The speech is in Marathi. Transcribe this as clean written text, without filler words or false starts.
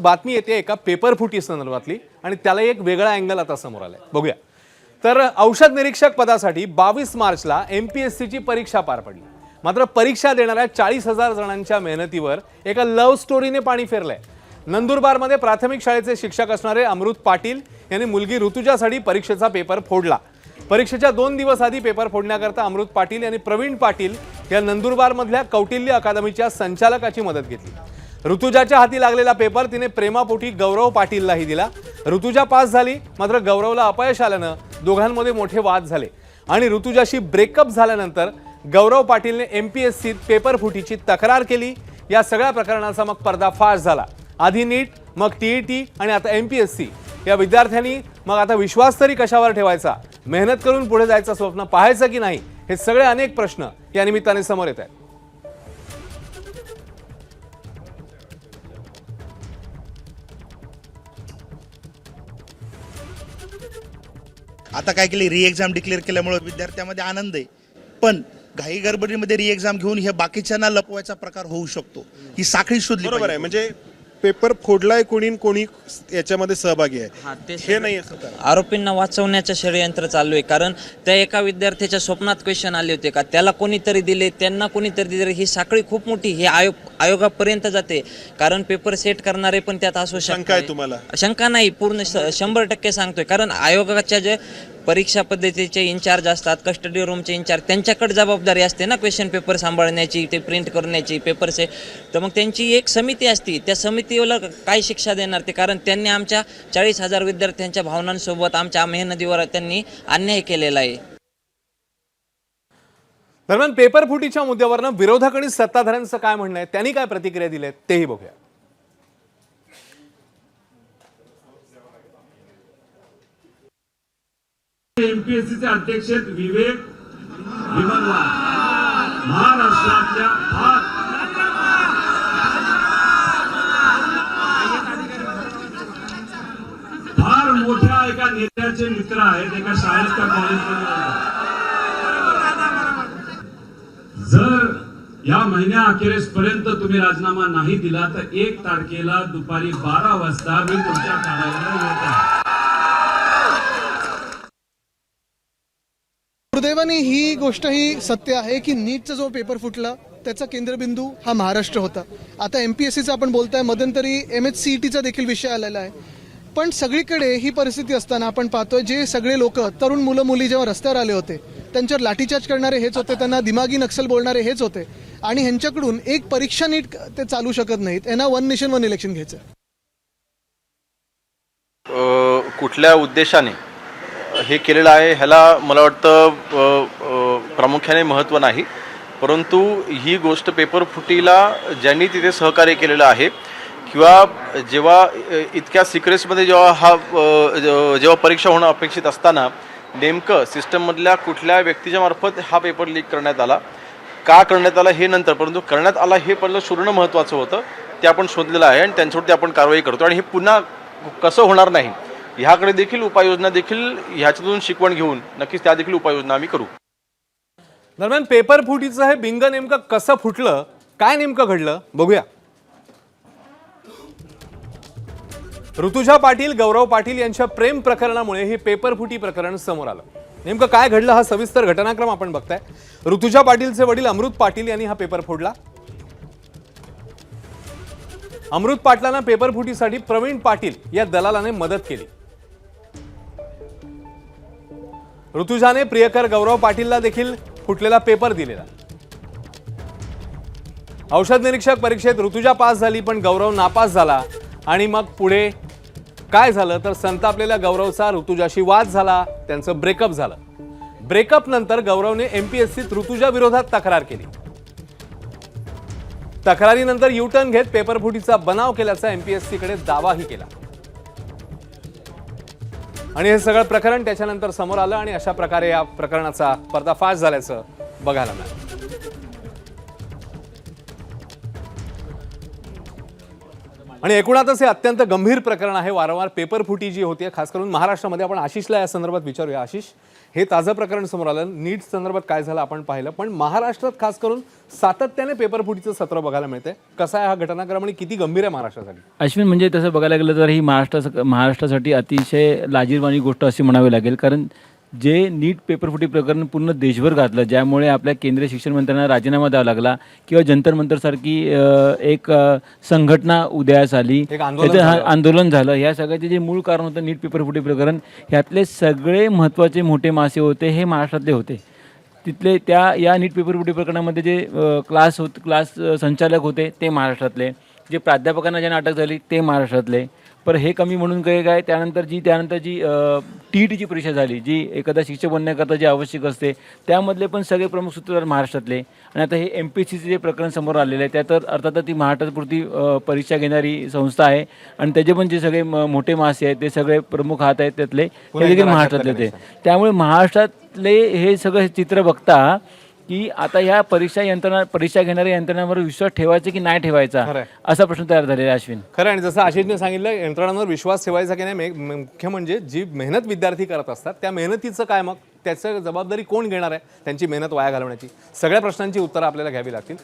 बातमी येते एका पेपर फुटी संदर्भातली आणि त्याला एक वेगळा अँगल आता समोर आलाय, बघूया. तर औषध निरीक्षक पदासाठी 22 मार्चला MPSCची परीक्षा पार पडली. मात्र परीक्षा देणाऱ्या 40,000 जणांच्या मेहनतीवर एका लव्ह स्टोरीने पाणी फिरलंय. नंदुरबारमध्ये प्राथमिक शाळेचे शिक्षक असणारे अमृत पाटील यांनी मुलगी ऋतुजासाठी परीक्षेचा पेपर फोडला. परीक्षेच्या 2 दिवस आधी पेपर फोडण्याकरता अमृत पाटील यांनी प्रवीण पाटील या नंदुरबारमधल्या कौटिल्य अकादमीच्या संचालकाची मदत घेतली. ऋतुजाच्या हाती लागलेला पेपर तिने प्रेमापोटी गौरव पाटीललाही दिला. ऋतुजा पास झाली, मात्र गौरवला अपयश आल्यानं दोघांमध्ये मोठे वाद झाले आणि ऋतुजाशी ब्रेकअप झाल्यानंतर गौरव पाटीलने MPSCत पेपर फुटीची तक्रार केली. या सगळ्या प्रकरणाचा मग पर्दाफाश झाला. आधी नीट, मग TET आणि आता MPSC. या विद्यार्थ्यांनी मग आता विश्वास तरी कशावर ठेवायचा, मेहनत करून पुढे जायचं स्वप्न पाहायचं की नाही, हे सगळे अनेक प्रश्न या निमित्ताने समोर येत आहेत. आता काय केले, री एक्झाम डिक्लेअर केल्यामुळे विद्यार्थ्यांमध्ये आनंद आहे, पण घाई गडबडीमध्ये री एक्झाम घेऊन हे बाकीच्यांना लपवायचा प्रकार होऊ शकतो. ही साखळी शोधली बरोबर आहे. म्हणजे पेपर फोडलाय कोणी याच्यामध्ये सहभागी आहे हे नाही असं करा. आरोपींना वाचवण्याचं षडयंत्र चालू आहे. कारण त्या एका विद्यार्थ्याच्या स्वप्नात क्वेश्चन आले होते का त्याला कोणीतरी दिले, त्यांना कोणीतरी दिले. ही साखळी खूप मोठी, हे आयोगापर्यंत जाते. कारण पेपर सेट करणारे पण त्यात असू शकतात. शंका आहे तुम्हाला? शंका नाही, पूर्ण 100% सांगतोय. कारण आयोगाच्या जे परीक्षा पद्धतीचे इन्चार्ज असतात, कस्टडी रूमचे इन्चार्ज, त्यांच्याकडे जबाबदारी असते ना क्वेश्चन पेपर सांभाळण्याची, ते प्रिंट करण्याची, पेपर से. तर मग त्यांची एक समिती असते. त्या समितीला काय शिक्षा देणार ते? कारण त्यांनी आमच्या 40,000 विद्यार्थ्यांच्या भावनांसोबत आमच्या मेहनतीवर त्यांनी अन्याय केलेला आहे. दरम्यान पेपर फुटीच्या मुद्द्यावरनं विरोधक आणि सत्ताधाऱ्यांचं काय म्हणणं आहे, त्यांनी काय प्रतिक्रिया दिल्या तेही बघूया. MPSCचे अध्यक्ष विवेक विमलवार महाराष्ट्रातल्या फार मोठ्या एका नेत्याचे मित्र आहेत, एका शाळेत का कॉलेजमध्ये. जर या महिन्या अखेरीस पर्यंत तुम्ही राजीनामा नाही दिला तर 1 तारखेला दुपारी 12 वाजता मी तुमच्या कार्यालयाला येत आहे. दुर्दैवाने ही गोष्ट ही सत्य आहे की नीटचा जो पेपर फुटला त्याचा केंद्रबिंदू हा महाराष्ट्र होता. आता MPSCचा आपण बोलताय, मध्यंतरी MHCETचा देखील विषय आलेला आहे. पण सगळीकडे ही परिस्थिती असताना आपण पाहतोय जे सगळे लोक, तरुण मुलं मुली जेव्हा रस्त्यावर आले होते, त्यांच्यावर लाठीचार्ज करणारे हेच होते, त्यांना दिमागी नक्षल बोलणारे हेच होते. आणि ह्यांच्याकडून एक परीक्षा नीट ते चालू शकत नाहीत. यांना 1 नेशन 1 इलेक्शन घ्यायचं. कुठल्या उद्देशाने हे केलेलं आहे ह्याला मला वाटतं प्रामुख्याने महत्त्व नाही. परंतु ही गोष्ट पेपर फुटीला ज्यांनी तिथे सहकार्य केलेलं आहे किंवा जेव्हा इतक्या सिक्रेट्समध्ये जेव्हा परीक्षा होणं अपेक्षित असताना नेमकं सिस्टममधल्या कुठल्या व्यक्तीच्या मार्फत हा पेपर लीक करण्यात आला, का करण्यात आला हे नंतर, परंतु करण्यात आला हे पहिलं शोधणं महत्त्वाचं होतं. ते आपण शोधलेलं आहे आणि त्यांच्यावरती आपण कारवाई करतो. आणि हे पुन्हा कसं होणार नाही ह्याकडे देखील उपाययोजना देखील ह्याच्यातून शिकवण घेऊन नक्कीच त्या देखील उपाययोजना आम्ही करू. दरम्यान पेपर फुटीचं हे बिंग नेमकं कसं फुटलं, काय नेमकं घडलं बघूया. ऋतुजा पाटील, गौरव पाटील यांच्या प्रेम प्रकरणामुळे हे पेपर फुटी प्रकरण समोर आलं. नेमकं काय घडलं हा सविस्तर घटनाक्रम आपण बघताय. ऋतुजा पाटीलचे वडील अमृत पाटील यांनी हा पेपर फोडला. अमृत पाटलांना पेपर फुटीसाठी प्रवीण पाटील या दलालाने मदत केली. ऋतुजाने प्रियकर गौरव पाटीलला देखील फुटलेला पेपर दिलेला. औषध निरीक्षक परीक्षेत ऋतुजा पास झाली, पण गौरव नापास झाला. आणि मग पुढे काय झालं तर संतापलेल्या गौरवचा ऋतुजाशी वाद झाला, त्यांचं ब्रेकअप झालं. ब्रेकअप नंतर गौरवने MPSCत ऋतुजा विरोधात तक्रार केली. तक्रारीनंतर U-टर्न घेत पेपर फुटीचा बनाव केल्याचा MPSCकडे दावाही केला. आणि हे सगळं प्रकरण त्याच्यानंतर समोर आलं आणि अशा प्रकारे या प्रकरणाचा पर्दाफाश झाल्याचं बघायला मिळालं. आणि एकूणातच हे अत्यंत गंभीर प्रकरण आहे. वारंवार पेपर फुटी जी होती खास करून महाराष्ट्रामध्ये. आपण आशिषला या संदर्भात विचारूया. आशिष, हे ताजं प्रकरण समोर आलं, नीट संदर्भात काय झालं आपण पाहिलं, पण महाराष्ट्रात खास करून सातत्याने पेपर फुटीचं सत्र बघायला मिळतंय. कसा आहे हा घटनाक्रम आणि किती गंभीर आहे महाराष्ट्रासाठी? अश्विन, म्हणजे तसं बघायला गेलं तर ही महाराष्ट्रासाठी अतिशय लाजिरवाणी गोष्ट अशी म्हणावी लागेल. कारण जे नीट पेपरफुटी प्रकरण पूर्ण देशभर घातलं, ज्यामुळे आपल्या केंद्रीय शिक्षण मंत्र्यांना राजीनामा द्यावा लागला किंवा जंतर मंतरसारखी एक संघटना उदयास आली, एक आंदोलन त्याचं झालं. आंदोलन झालं. ह्या सगळ्याचे जे मूळ कारण होतं नीट पेपरफुटी प्रकरण, ह्यातले सगळे महत्त्वाचे मोठे मासे होते हे महाराष्ट्रातले होते. तिथले या नीट पेपरफुटी प्रकरणामध्ये जे क्लास संचालक होते ते महाराष्ट्रातले, जे प्राध्यापकांना ज्यांना अटक झाली ते महाराष्ट्रातले. पण हे कमी म्हणून काय त्यानंतर जी TETची परीक्षा झाली, जी एखादा शिक्षक बनण्याकरता जी आवश्यक असते, त्यामधले पण सगळे प्रमुख सूत्रधार महाराष्ट्रातले. आणि आता हे MPSCचे जे प्रकरण समोर आलेलं आहे, त्या तर अर्थातच ती महाराष्ट्रापुरती परीक्षा घेणारी संस्था आहे आणि त्याचे पण जे सगळे मोठे मासे आहेत ते सगळे प्रमुख हात आहेत त्यातले, ते देखील महाराष्ट्रातले ते. त्यामुळे महाराष्ट्रातले हे सगळं चित्र बघता की आता ह्या परीक्षा घेणाऱ्या यंत्रणांवर विश्वास ठेवायचा की नाही ठेवायचा, असा प्रश्न तयार झालेला आहे. अश्विन, खरं, आणि जसं आशिषने सांगितलं, यंत्रणांवर विश्वास ठेवायचा की नाही, मुख्य म्हणजे जी मेहनत विद्यार्थी करत असतात त्या मेहनतीचं काय, मग त्याचं जबाबदारी कोण घेणार आहे त्यांची मेहनत वाया घालवण्याची? सगळ्या प्रश्नांची उत्तरं आपल्याला घ्यावी लागतील.